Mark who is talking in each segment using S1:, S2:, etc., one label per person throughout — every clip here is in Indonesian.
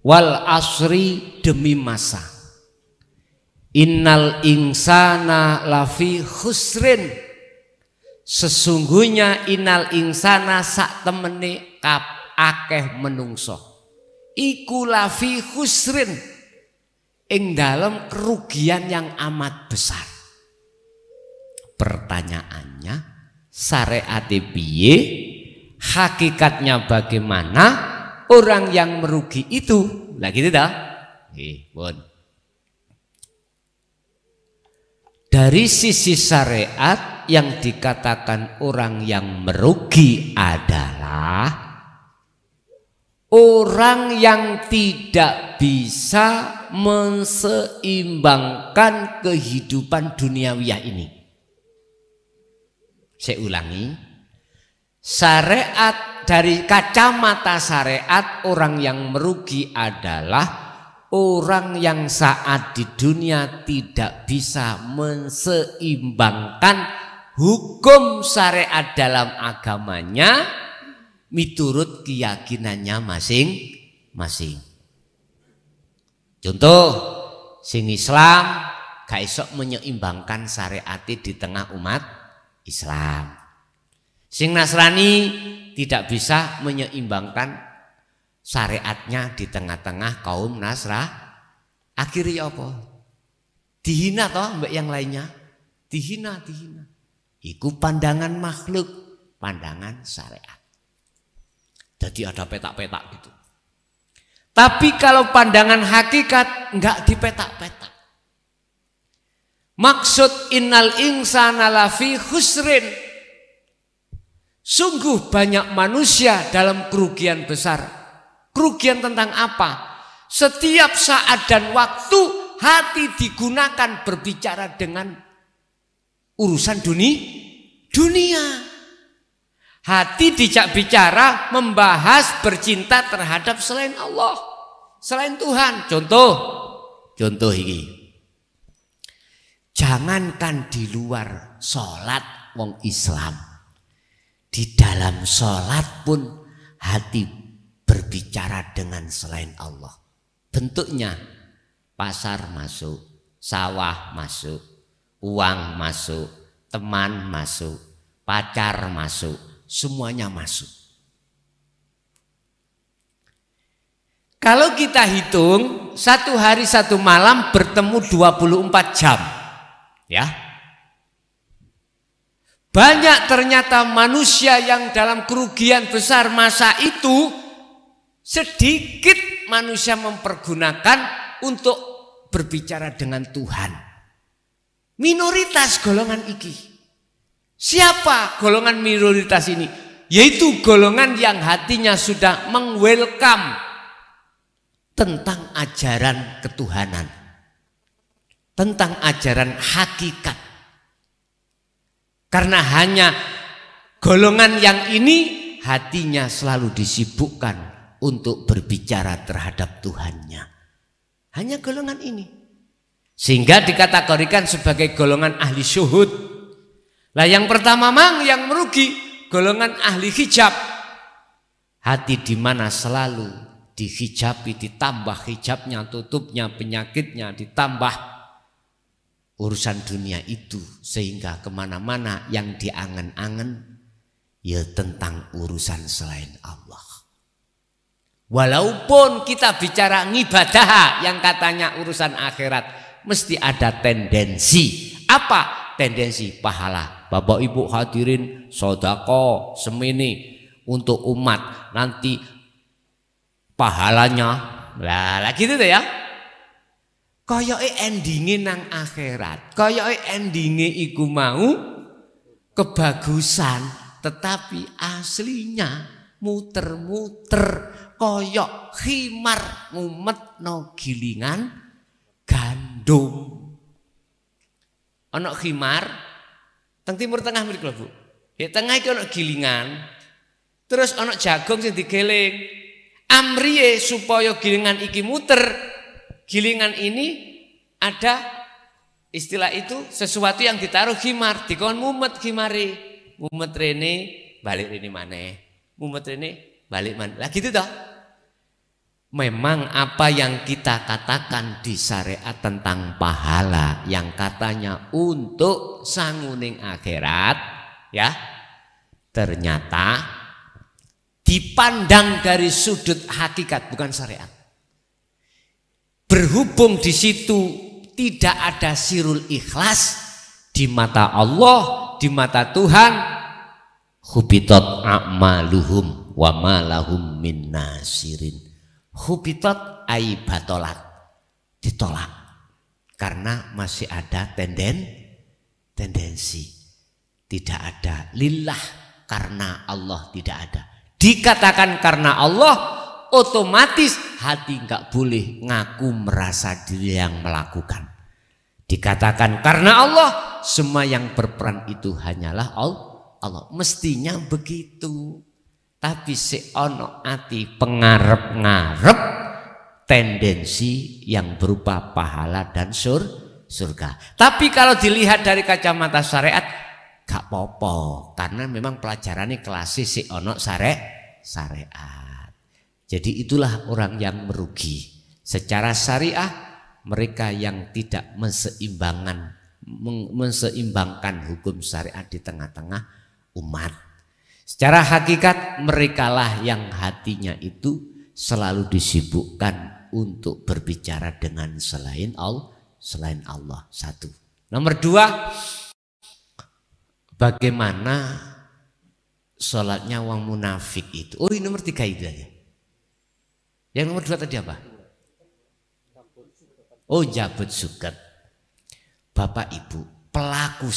S1: Wal asri, demi masa. Innal insana lafi khusrin. Sesungguhnya innal insana sak temene akeh menungso. Iku lafi khusrin, ing dalam kerugian yang amat besar. Pertanyaannya, syariat piye? Hakikatnya bagaimana? Orang yang merugi itu, lah gitu dah. Dari sisi syariat yang dikatakan orang yang merugi adalah orang yang tidak bisa menseimbangkan kehidupan duniawiyah ini. Saya ulangi, syariat, dari kacamata syariat, orang yang merugi adalah orang yang saat di dunia tidak bisa menseimbangkan hukum syariat dalam agamanya miturut keyakinannya masing-masing. Contoh, sing Islam gak iso menyeimbangkan syariat di tengah umat Islam. Sing Nasrani tidak bisa menyeimbangkan syariatnya di tengah-tengah kaum Akhirnya apa? Dihina toh mbak yang lainnya. Dihina. Iku pandangan makhluk, pandangan syariat. Jadi ada petak-petak gitu. Tapi kalau pandangan hakikat enggak dipetak-petak. Maksud innal insana lafi khusrin. Sungguh banyak manusia dalam kerugian besar. Kerugian tentang apa? Setiap saat dan waktu hati digunakan berbicara dengan urusan dunia. Hati dijak bicara membahas bercinta terhadap selain Allah, selain Tuhan. Contoh ini. Jangankan di luar sholat wong Islam. Di dalam sholat pun hati berbicara dengan selain Allah. Bentuknya pasar masuk, sawah masuk, uang masuk, teman masuk, pacar masuk, semuanya masuk. Kalau kita hitung, satu hari satu malam bertemu 24 jam. Ya. Banyak ternyata manusia yang dalam kerugian besar masa itu, sedikit manusia mempergunakan untuk berbicara dengan Tuhan. Minoritas golongan iki. Siapa golongan minoritas ini? Yaitu golongan yang hatinya sudah meng-welcome tentang ajaran ketuhanan, tentang ajaran hakikat. Karena hanya golongan yang ini hatinya selalu disibukkan untuk berbicara terhadap Tuhannya. Hanya golongan ini. Sehingga dikategorikan sebagai golongan ahli syuhud. Lah yang pertama yang merugi golongan ahli hijab. Hati di mana selalu dihijabi, ditambah hijabnya, tutupnya, penyakitnya, ditambah urusan dunia itu, sehingga kemana-mana yang diangen-angen ya tentang urusan selain Allah. Walaupun kita bicara ngibadah yang katanya urusan akhirat, mesti ada tendensi. Apa tendensi? Pahala. Bapak Ibu hadirin, sodako semini untuk umat, nanti pahalanya lah gitu deh ya. Koyoke endinge nang akhirat, koyoke endinge iku mau kebagusan, tetapi aslinya muter-muter koyok khimar ngumetno gilingan gandum. Ana khimar teng timur tengah mriku lho Bu. Ya tengah iki ana gilingan. Terus ana jagung sing digeling. Amriye supaya gilingan iki muter. Gilingan ini ada istilah itu sesuatu yang ditaruh khimar, dikon mumet khimare. Mumet rene balik rene maneh. Mumet rene balik maneh. Lah gitu toh. Memang apa yang kita katakan di syariat tentang pahala yang katanya untuk sanguning akhirat, ya, ternyata dipandang dari sudut hakikat bukan syariat. Berhubung di situ tidak ada sirul ikhlas di mata Allah, di mata Tuhan, hubitat a'maluhum wa ma lahum min nasirin. Hubitat ay batolat, ditolak karena masih ada tendensi tidak ada. Lillah, karena Allah tidak ada. Dikatakan karena Allah, otomatis hati nggak boleh ngaku merasa diri yang melakukan. Dikatakan karena Allah, semua yang berperan itu hanyalah Allah. Mestinya begitu. Tapi si ono ati pengarep-ngarep tendensi yang berupa pahala dan surga. Tapi kalau dilihat dari kacamata syariat gak popo, karena memang pelajarannya klasis si ono syariat. Jadi itulah orang yang merugi. Secara syariah mereka yang tidak menseimbangkan hukum syariat di tengah-tengah umat. Secara hakikat merekalah yang hatinya itu selalu disibukkan untuk berbicara dengan selain Allah. Satu. Nomor dua, bagaimana sholatnya orang munafik itu. Oh, ini nomor tiga itu aja. Yang nomor dua tadi apa? Oh, jabut suket. Bapak Ibu, pelaku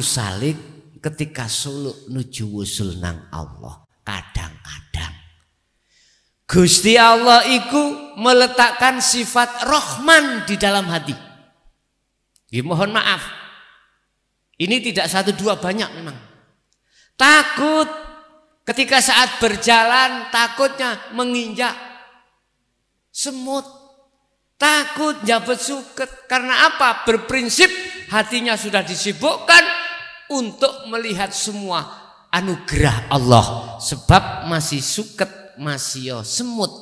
S1: salik ketika suluk nuju wusul nang Allah, kadang-kadang Gusti Allah iku meletakkan sifat Rahman di dalam hati. Ya, mohon maaf, ini tidak satu dua, banyak memang. Takut ketika saat berjalan, takutnya menginjak semut, takut jabet suket. Karena apa? Berprinsip hatinya sudah disibukkan untuk melihat semua anugerah Allah. Sebab masih suket, masih semut,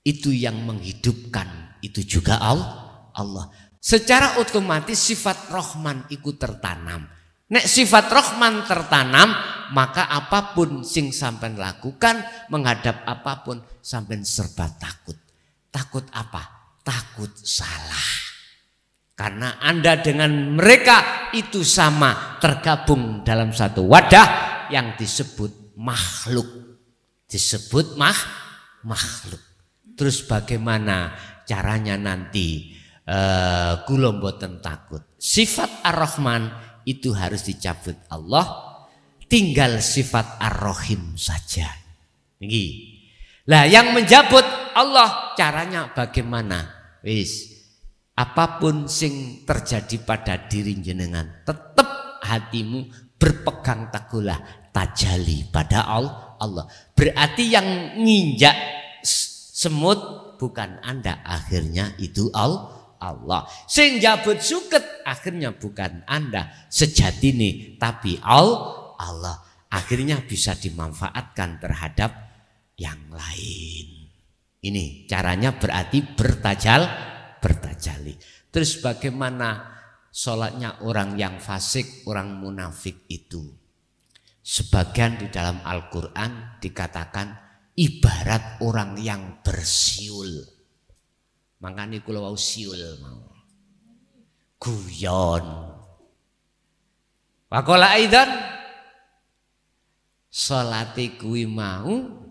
S1: itu yang menghidupkan, itu juga Allah. Secara otomatis sifat Rahman ikut tertanam. Nek sifat Rahman tertanam, maka apapun sing sampean lakukan, menghadap apapun sampean serba takut. Takut apa? Takut salah. Karena Anda dengan mereka itu sama, tergabung dalam satu wadah yang disebut makhluk. Disebut makhluk. Terus bagaimana caranya nanti? Kula mboten takut. Sifat Ar-Rahman itu harus dicabut Allah, tinggal sifat Ar-Rahim saja. Niki. Lah yang menjabut Allah caranya bagaimana? Wis, apapun sing terjadi pada diri jenengan, tetap hatimu berpegang teguhlah tajali pada Allah. Berarti yang nginjak semut bukan Anda, akhirnya itu Allah. Sing jabut suket akhirnya bukan Anda sejatine, tapi Allah. Akhirnya bisa dimanfaatkan terhadap yang lain. Ini caranya berarti bertajali. Terus bagaimana sholatnya orang yang fasik, orang munafik itu? Sebagian di dalam Al-Quran dikatakan ibarat orang yang bersiul. Makanya kula wau siul mau. Guyon. Wakola aidan salate kuwi mau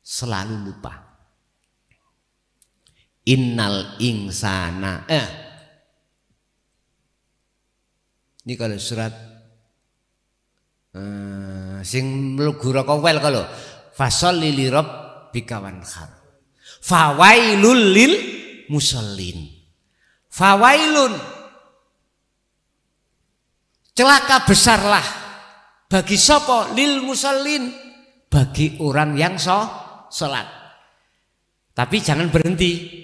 S1: selalu lupa. Innal insana ini kalau surat sing mlebu Raqawel kalau fasholli li rabbika wanhar fawailul lil musallin. Fawailun, celaka besarlah bagi sapa? Lil musallin, bagi orang yang sholat. Tapi jangan berhenti.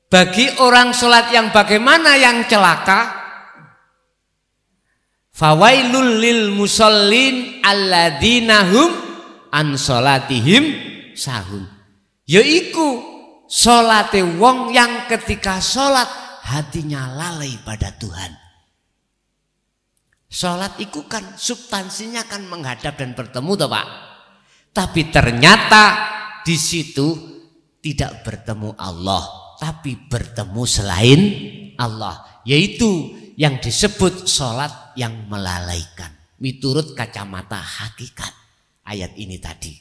S1: Bagi orang sholat yang bagaimana yang celaka? Fawailul lil musallin alladzina hum an sholatihim sahun. Yaiku salate wong yang ketika salat hatinya lalai pada Tuhan. Salat itu kan substansinya kan menghadap dan bertemu toh Pak. Tapi ternyata di situ tidak bertemu Allah, tapi bertemu selain Allah, yaitu yang disebut salat yang melalaikan. Miturut kacamata hakikat ayat ini tadi.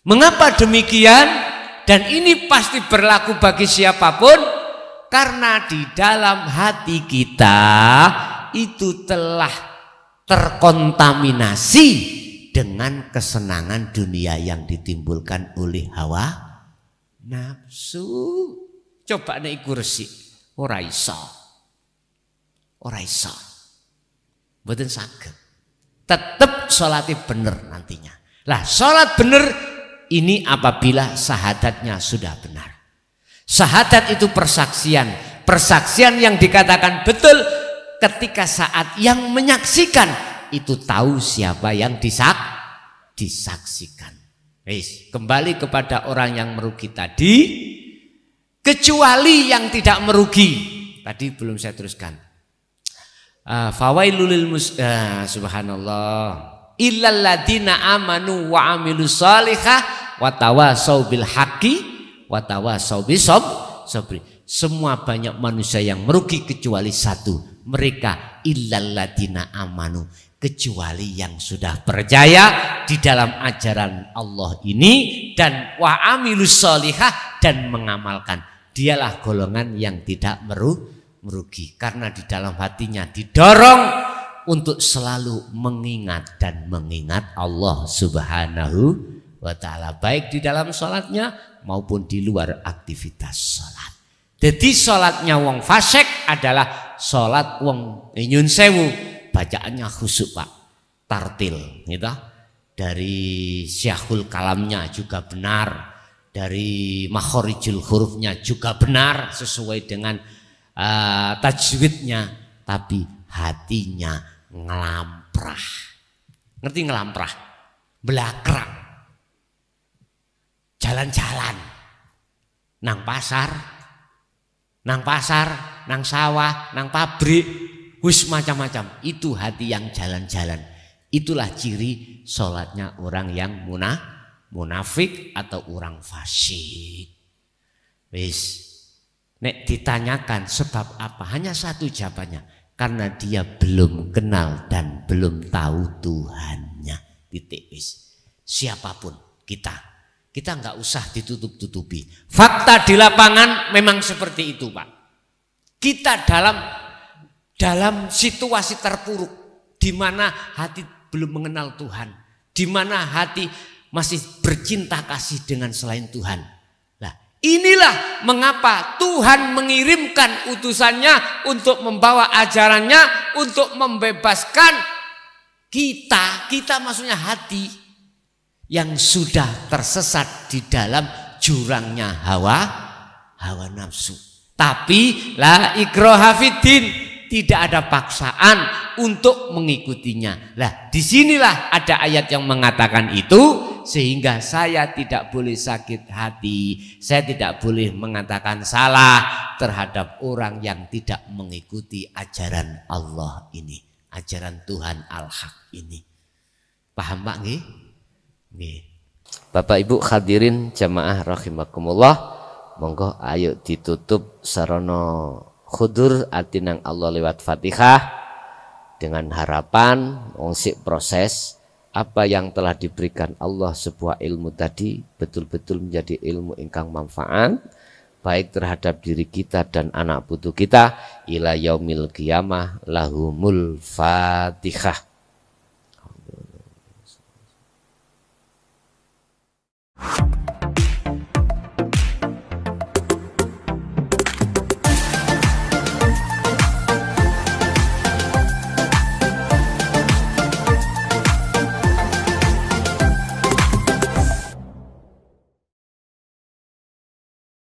S1: Mengapa demikian? Dan ini pasti berlaku bagi siapapun, karena di dalam hati kita itu telah terkontaminasi dengan kesenangan dunia yang ditimbulkan oleh hawa nafsu. Coba nek iku resik, ora iso. Ora iso. Mboten saged. Tetap sholatnya benar nantinya. Lah sholat benar ini apabila syahadatnya sudah benar. Syahadat itu persaksian. Persaksian yang dikatakan betul ketika saat yang menyaksikan itu tahu siapa yang disaksikan. Kembali kepada orang yang merugi tadi. Kecuali yang tidak merugi. Tadi belum saya teruskan. Fawailul subhanallah illal ladina amanu wa amilus salihah wa tawasau bil haqqi wa tawasau bis sabri. Semua banyak manusia yang merugi kecuali satu, mereka illal ladina amanu, kecuali yang sudah percaya di dalam ajaran Allah ini dan wa amilus salihah dan mengamalkan. Dialah golongan yang tidak merugi karena di dalam hatinya didorong untuk selalu mengingat dan mengingat Allah Subhanahu wa ta'ala, baik di dalam sholatnya maupun di luar aktivitas sholat. Jadi sholatnya wong fasik adalah sholat wong nyun sewu, bacaannya khusyuk Pak, tartil gitu. Dari syahul kalamnya juga benar, dari makhorijul hurufnya juga benar sesuai dengan tajwidnya, tapi hatinya ngelamprah. Ngerti ngelamprah? Belakrang. Jalan-jalan. Nang pasar, nang sawah, nang pabrik, wis macam-macam. Itu hati yang jalan-jalan. Itulah ciri sholatnya orang yang munafik atau orang fasik. Wis. Nek ditanyakan sebab apa? Hanya satu jawabannya. Karena dia belum kenal dan belum tahu Tuhannya. Titik wis. Siapapun kita nggak usah ditutup-tutupi. Fakta di lapangan memang seperti itu Pak. Kita dalam situasi terpuruk, di mana hati belum mengenal Tuhan, di mana hati masih bercinta kasih dengan selain Tuhan. Inilah mengapa Tuhan mengirimkan utusannya untuk membawa ajarannya, untuk membebaskan kita maksudnya hati yang sudah tersesat di dalam jurangnya hawa nafsu. Tapi la ikraha fiddin, tidak ada paksaan untuk mengikutinya. Lah disinilah ada ayat yang mengatakan itu. Sehingga saya tidak boleh sakit hati, saya tidak boleh mengatakan salah terhadap orang yang tidak mengikuti ajaran Allah ini, ajaran Tuhan Al-Haq ini. Paham Pak nggih? Nggih. Bapak Ibu hadirin jamaah rahimakumullah, monggo ayo ditutup sarana khudur atinang Allah lewat Fatihah dengan harapan ngongsik proses apa yang telah diberikan Allah sebuah ilmu tadi betul-betul menjadi ilmu ingkang manfaat baik terhadap diri kita dan anak putu kita ila yaumil qiyamah. Lahumul Fatihah.